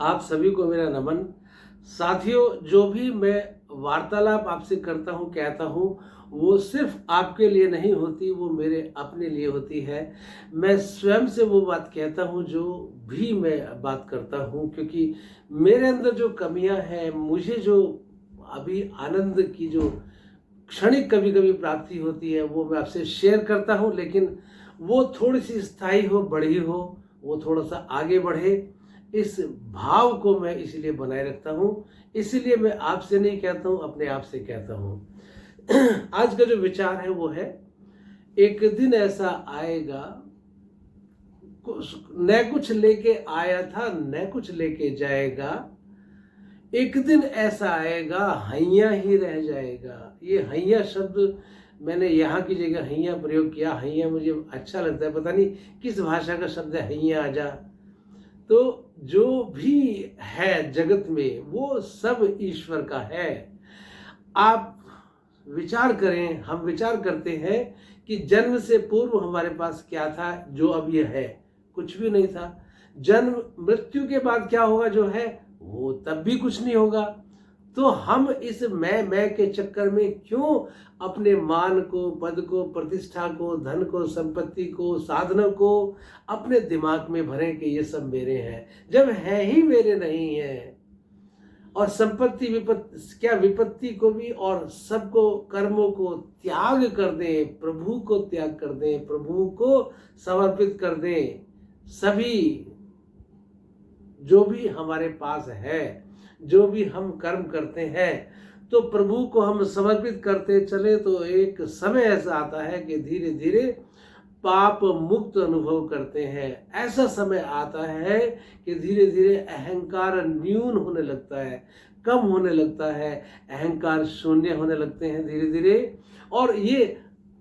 आप सभी को मेरा नमन। साथियों, जो भी मैं वार्तालाप आपसे करता हूँ, कहता हूँ, वो सिर्फ आपके लिए नहीं होती, वो मेरे अपने लिए होती है। मैं स्वयं से वो बात कहता हूँ जो भी मैं बात करता हूँ, क्योंकि मेरे अंदर जो कमियां हैं, मुझे जो अभी आनंद की जो क्षणिक कभी कभी प्राप्ति होती है, वो मैं आपसे शेयर करता हूँ। लेकिन वो थोड़ी सी स्थायी हो, बड़ी हो, वो थोड़ा सा आगे बढ़े, इस भाव को मैं इसलिए बनाए रखता हूँ। इसलिए मैं आपसे नहीं कहता हूँ, अपने आप से कहता हूँ। आज का जो विचार है वो है, एक दिन ऐसा आएगा, न कुछ लेके आया था न कुछ लेके जाएगा, एक दिन ऐसा आएगा हैया ही रह जाएगा। ये हैया शब्द मैंने यहाँ की जगह हैया प्रयोग किया। हैया मुझे अच्छा लगता है, पता नहीं किस भाषा का शब्द है हैया आजा। तो जो भी है जगत में वो सब ईश्वर का है। आप विचार करें, हम विचार करते हैं कि जन्म से पूर्व हमारे पास क्या था, जो अब ये है कुछ भी नहीं था। जन्म मृत्यु के बाद क्या होगा, जो है वो तब भी कुछ नहीं होगा। तो हम इस मैं के चक्कर में क्यों अपने मान को, पद को, प्रतिष्ठा को, धन को, संपत्ति को, साधनों को अपने दिमाग में भरें कि ये सब मेरे हैं, जब है ही मेरे नहीं है। और संपत्ति विपत्ति, क्या विपत्ति को भी और सबको, कर्मों को त्याग कर दें, प्रभु को त्याग कर दें, प्रभु को समर्पित कर दें। सभी जो भी हमारे पास है, जो भी हम कर्म करते हैं, तो प्रभु को हम समर्पित करते चले, तो एक समय ऐसा आता है कि धीरे धीरे पाप मुक्त अनुभव करते हैं। ऐसा समय आता है कि धीरे धीरे अहंकार न्यून होने लगता है, कम होने लगता है, अहंकार शून्य होने लगते हैं धीरे धीरे। और ये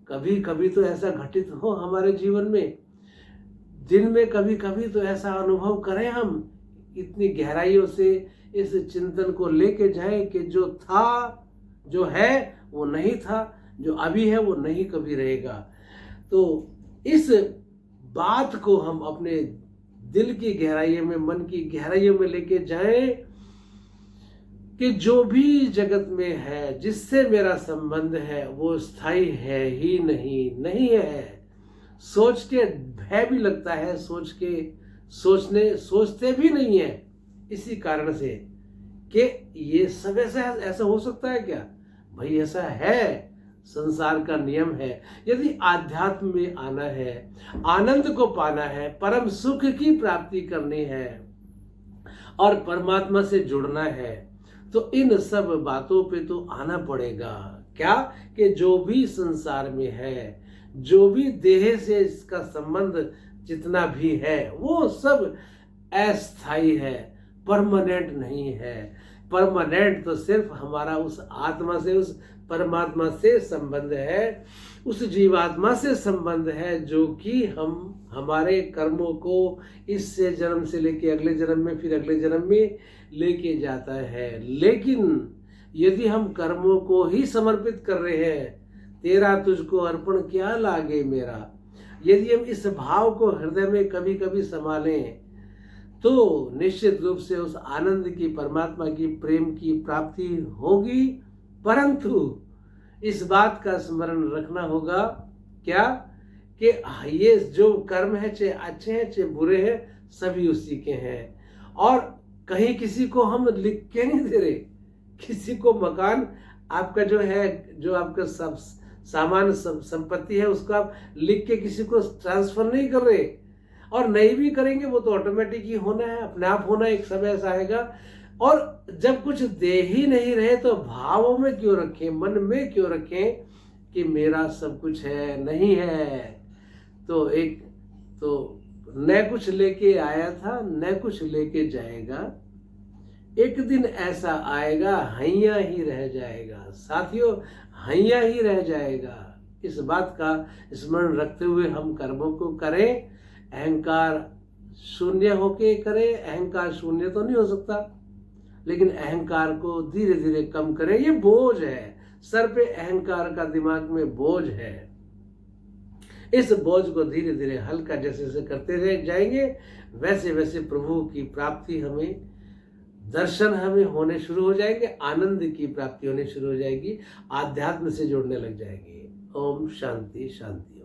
कभी कभी तो ऐसा घटित हो हमारे जीवन में, दिन में कभी कभी तो ऐसा अनुभव करें हम, इतनी गहराइयों से इस चिंतन को लेके जाएं कि जो था, जो है वो नहीं था, जो अभी है वो नहीं कभी रहेगा। तो इस बात को हम अपने दिल की गहराइयों में, मन की गहराइयों में लेके जाएं कि जो भी जगत में है, जिससे मेरा संबंध है, वो स्थायी है ही नहीं, नहीं है। सोच के भय भी लगता है, सोचते भी नहीं है, इसी कारण से कि ये सब ऐसा हो सकता है क्या? भाई ऐसा है, संसार का नियम है। यदि आध्यात्म में आना है, आनंद को पाना है, परम सुख की प्राप्ति करनी है और परमात्मा से जुड़ना है, तो इन सब बातों पे तो आना पड़ेगा। क्या कि जो भी संसार में है, जो भी देह से इसका संबंध जितना भी है, वो सब अस्थाई है, परमानेंट नहीं है। परमानेंट तो सिर्फ हमारा उस आत्मा से, उस परमात्मा से संबंध है, उस जीवात्मा से संबंध है, जो कि हम हमारे कर्मों को इससे जन्म से लेके अगले जन्म में, फिर अगले जन्म में लेके जाता है। लेकिन यदि हम कर्मों को ही समर्पित कर रहे हैं, तेरा तुझको अर्पण क्या लागे मेरा, यदि हम इस भाव को हृदय में कभी कभी संभालें, तो निश्चित रूप से उस आनंद की, परमात्मा की, प्रेम की प्राप्ति होगी। परंतु इस बात का स्मरण रखना होगा क्या कि ये जो कर्म है, चाहे अच्छे हैं चाहे बुरे हैं, सभी उसी के हैं। और कहीं किसी को हम लिख के नहीं दे रहे, किसी को मकान आपका जो है, जो आपका सब सामान संपत्ति है, उसको आप लिख के किसी को ट्रांसफर नहीं कर रहे, और नहीं भी करेंगे, वो तो ऑटोमेटिक ही होना है, अपने आप होना, एक समय ऐसा आएगा। और जब कुछ दे ही नहीं रहे, तो भावों में क्यों रखें, मन में क्यों रखें कि मेरा सब कुछ है, नहीं है। तो न कुछ लेके आया था न कुछ लेके जाएगा, एक दिन ऐसा आएगा हैया ही रह जाएगा। साथियों, हैया ही रह जाएगा। इस बात का स्मरण रखते हुए हम कर्मों को करें, अहंकार शून्य होके करें। अहंकार शून्य तो नहीं हो सकता, लेकिन अहंकार को धीरे धीरे कम करें। ये बोझ है सर पे, अहंकार का दिमाग में बोझ है। इस बोझ को धीरे धीरे हल्का जैसे जैसे करते रह जाएंगे, वैसे वैसे प्रभु की प्राप्ति हमें दर्शन हमें होने शुरू हो जाएंगे, आनंद की प्राप्ति होने शुरू हो जाएगी, आध्यात्म से जुड़ने लग जाएंगे। ओम शांति शांति।